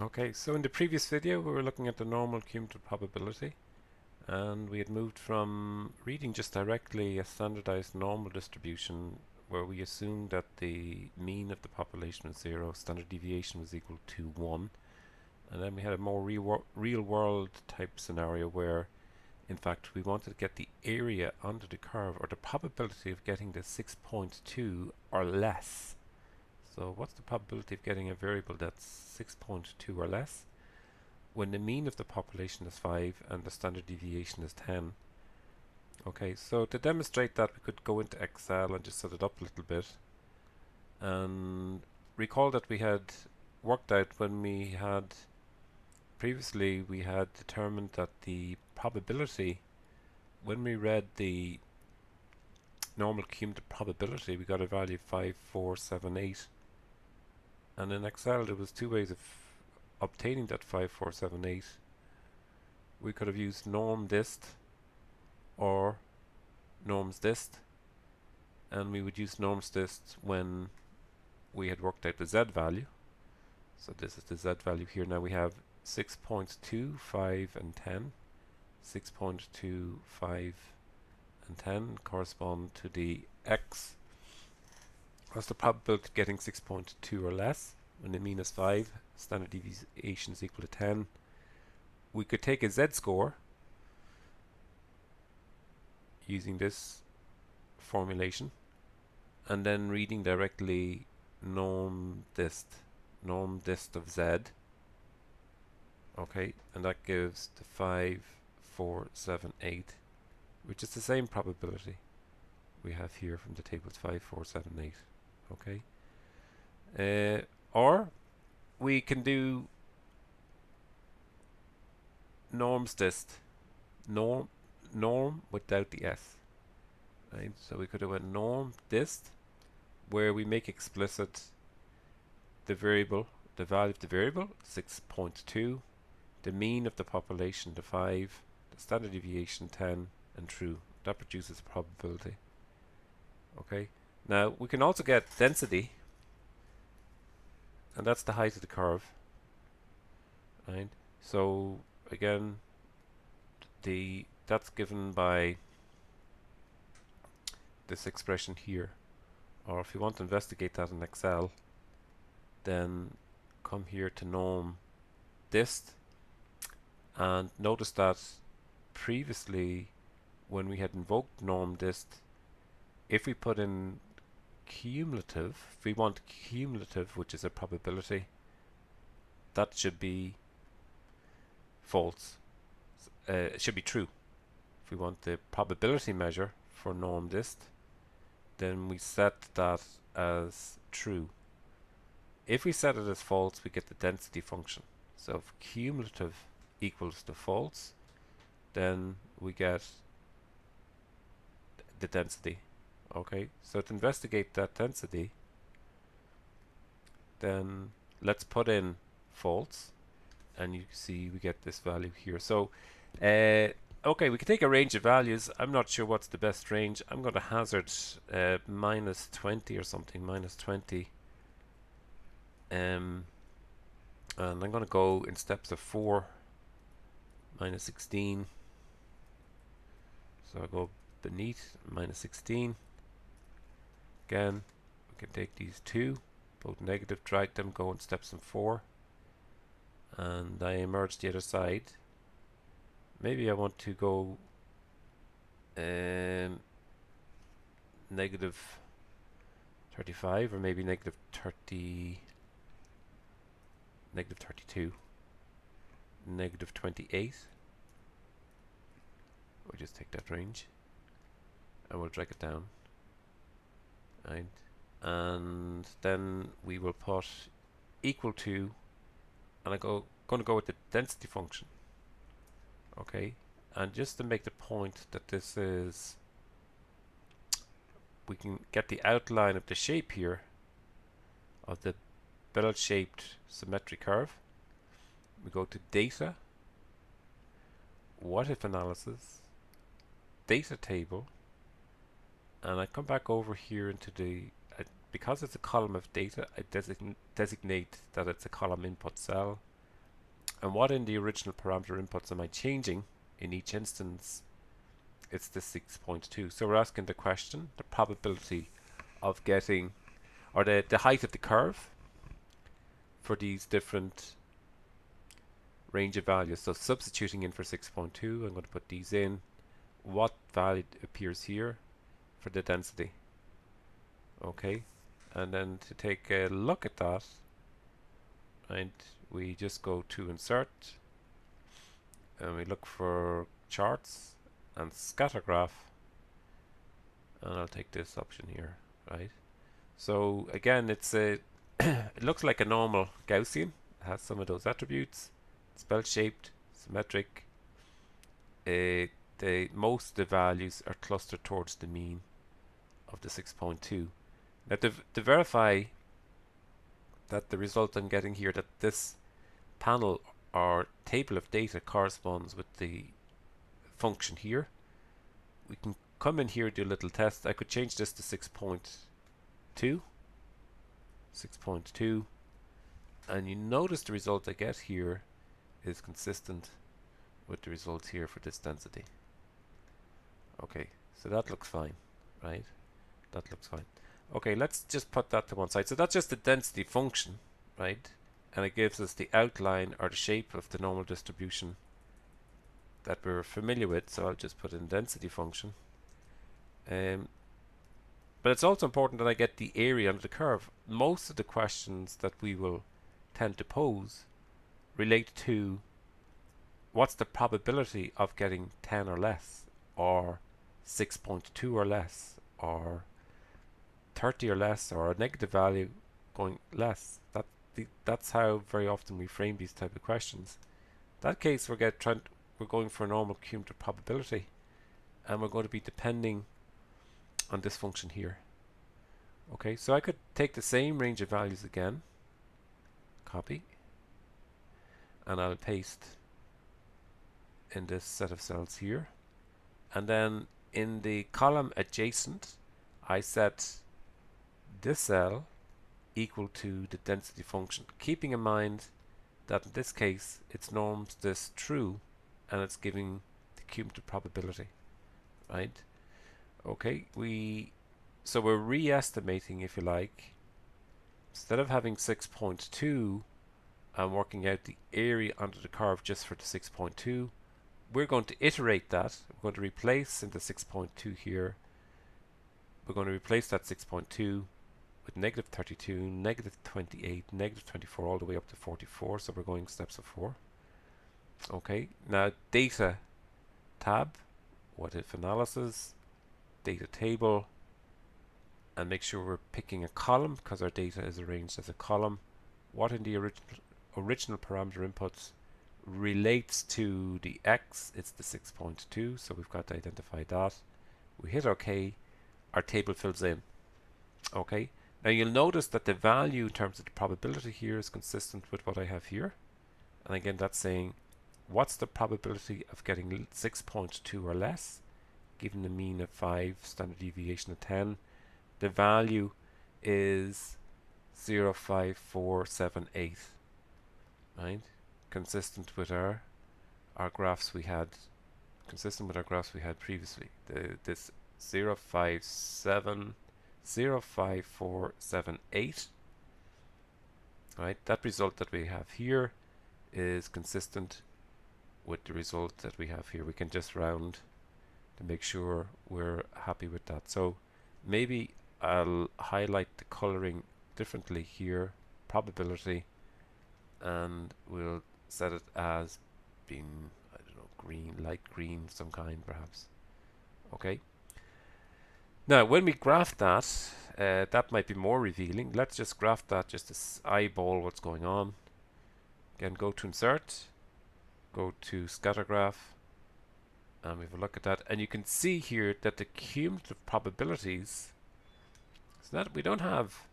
Okay, so in the previous video we were looking at the normal cumulative probability, and we had moved from reading just directly a standardized normal distribution where we assumed that the mean of the population was 0, standard deviation was equal to 1, and then we had a more real world type scenario where in fact we wanted to get the area under the curve, or the probability of getting the 6.2 or less. So what's the probability of getting a variable that's 6.2 or less when the mean of the population is 5 and the standard deviation is 10? Okay, so to demonstrate that, we could go into Excel and just set it up a little bit. And recall that we had worked out when we had previously we had determined that the probability, when we read the normal cumulative probability, we got a value of 5478. And in Excel there was two ways of obtaining that 5478. We could have used norm dist or norms dist, and we would use norms dist when we had worked out the z value. So this is the z value here. Now we have 6.2, 5 and 10. 6.2, 5 and 10 correspond to the x. What's the probability of getting 6.2 or less when the mean is 5, standard deviation is equal to 10? We could take a z-score using this formulation and then reading directly norm dist of z. Okay, and that gives the 5478, which is the same probability we have here from the tables 5478. Okay, or we can do norms dist, norm without the s. Right, so we could do a norm dist where we make explicit the variable, the value of the variable 6.2, the mean of the population the 5, the standard deviation 10, and true. That produces a probability. Okay, now we can also get density, and that's the height of the curve. Right, so again, that's given by this expression here. Or if you want to investigate that in Excel, then come here to norm dist, and notice that previously when we had invoked norm dist, if we put in cumulative, if we want cumulative, which is a probability, that should be false. It should be true. If we want the probability measure for norm dist, then we set that as true. If we set it as false, we get the density function. So if cumulative equals to false, then we get the density. Okay, so to investigate that density, then let's put in false, and you see we get this value here. So okay, we can take a range of values. I'm not sure what's the best range. I'm going to hazard minus 20 or something, minus 20. And I'm going to go in steps of 4, minus 16. So I'll go beneath minus 16. Again, we can take these two, both negative, drag them, go in steps of 4. And I emerge the other side. Maybe I want to go negative 35, or maybe negative 30, negative 32, negative 28. We'll just take that range and we'll drag it down. Right, and then we will put equal to, and I'm going to go with the density function. Okay, and just to make the point that this is, we can get the outline of the shape here of the bell-shaped symmetric curve. We go to data, Whatif analysis, data table, and I come back over here into the, because it's a column of data, I designate that it's a column input cell, And what in the original parameter inputs am I changing in each instance? It's the 6.2. So we're asking the question, the probability of getting, or the height of the curve for these different range of values. So substituting in for 6.2, I'm going to put these in. What value appears here for the density? Okay, and then to take a look at that, and we just go to insert, and we look for charts and scatter graph, and I'll take this option here, right? So again, it's a it looks like a normal Gaussian. It has some of those attributes. It's bell-shaped, symmetric. Most of the values are clustered towards the mean of the 6.2. Now to verify that the result I'm getting here, that this panel or table of data corresponds with the function here, we can come in here, do a little test. I could change this to 6.2, and you notice the result I get here is consistent with the results here for this density. Okay, so that looks fine, right? That looks fine. Okay, let's just put that to one side. So that's just the density function, right? And it gives us the outline or the shape of the normal distribution that we're familiar with. So I'll just put in density function. But it's also important that I get the area under the curve. Most of the questions that we will tend to pose relate to what's the probability of getting 10 or less, or 6.2 or less, or 30 or less, or a negative value going less. That's how very often we frame these type of questions. In that case, we're going for a normal cumulative probability, and we're going to be depending on this function here. Okay, so I could take the same range of values again, copy, and I'll paste in this set of cells here, and then in the column adjacent I set this cell equal to the density function, keeping in mind that in this case it's norms this true and it's giving the cumulative probability, right? Okay, so we're re-estimating, if you like. Instead of having 6.2 and working out the area under the curve just for the 6.2, we're going to iterate that. We're going to replace in the 6.2 here. We're going to replace that 6.2 with negative 32, negative 28, negative 24, all the way up to 44. So we're going steps of 4. Okay, now data tab, Whatif analysis, data table, and make sure we're picking a column because our data is arranged as a column. What in the original parameter inputs relates to the x? It's the 6.2, so we've got to identify that. We hit OK, our table fills in. Okay, now you'll notice that the value in terms of the probability here is consistent with what I have here. And again, that's saying what's the probability of getting 6.2 or less, given the mean of 5, standard deviation of 10. The value is 0.5478, right? Consistent with our graphs we had, previously. This 0.5478, right? That result that we have here is consistent with the result that we have here. We can just round to make sure we're happy with that. So maybe I'll highlight the coloring differently here, probability, and we'll set it as being, I don't know, green, light green, some kind perhaps. Okay. Now, when we graph that, that might be more revealing. Let's just graph that just to eyeball what's going on. Again, go to insert, go to scatter graph, and we have a look at that. And you can see here that the cumulative probabilities, so that we don't have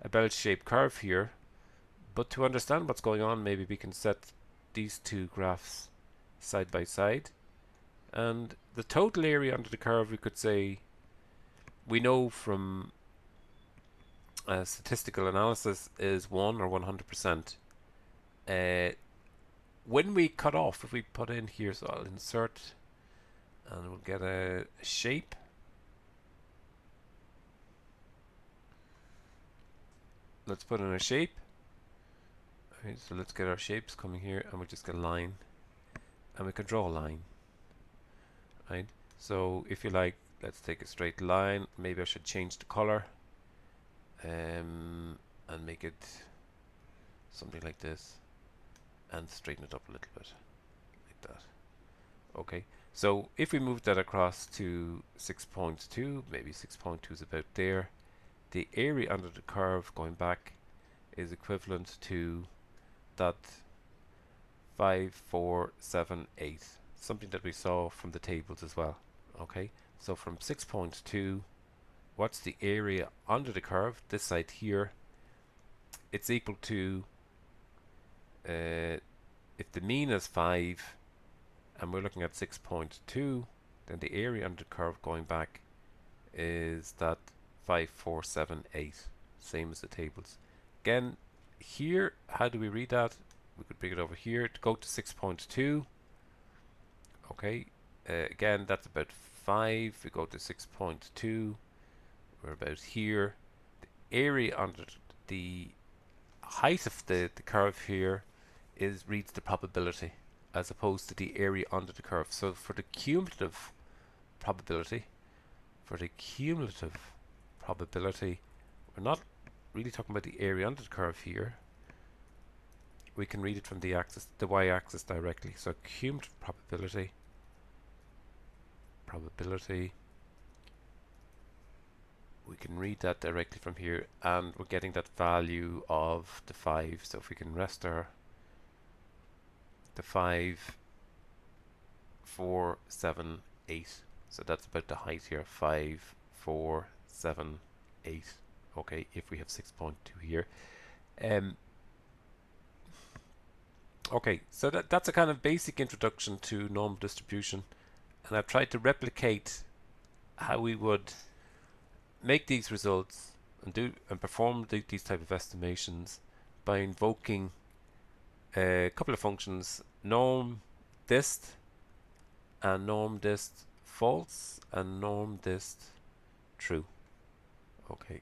a bell-shaped curve here, but to understand what's going on, maybe we can set these two graphs side by side. And the total area under the curve, we could say, we know from statistical analysis is 1 or 100%. when we cut off, if we put in here, so I'll insert and we'll get a shape. Let's put in a shape. Okay, so let's get our shapes coming here, and we'll just get a line, and we can draw a line, right? So if you like, let's take a straight line. Maybe I should change the color and make it something like this, and straighten it up a little bit like that. Okay, so if we move that across to 6.2, maybe 6.2 is about there, the area under the curve going back is equivalent to that 5478, something that we saw from the tables as well. Okay, so from 6.2, what's the area under the curve, this side here? It's equal to, if the mean is 5 and we're looking at 6.2, then the area under the curve going back is that 5478, same as the tables. Again, here, how do we read that? We could bring it over here to go to 6.2. Okay, again, that's about 5. We go to 6.2, we're about here. The area under the height of the curve here reads the probability as opposed to the area under the curve. So for the cumulative probability, we're not really talking about the area under the curve here. We can read it from the y-axis directly. So cumulative probability, we can read that directly from here, and we're getting that value of the 5. So if we can rest the 5, 4, 7, 8. So that's about the height here, 5, 4, 7, 8. Okay, if we have 6.2 here. Okay, so that's a kind of basic introduction to normal distribution, and I've tried to replicate how we would make these results and perform these type of estimations by invoking a couple of functions: norm dist and norm dist false and norm dist true. Okay.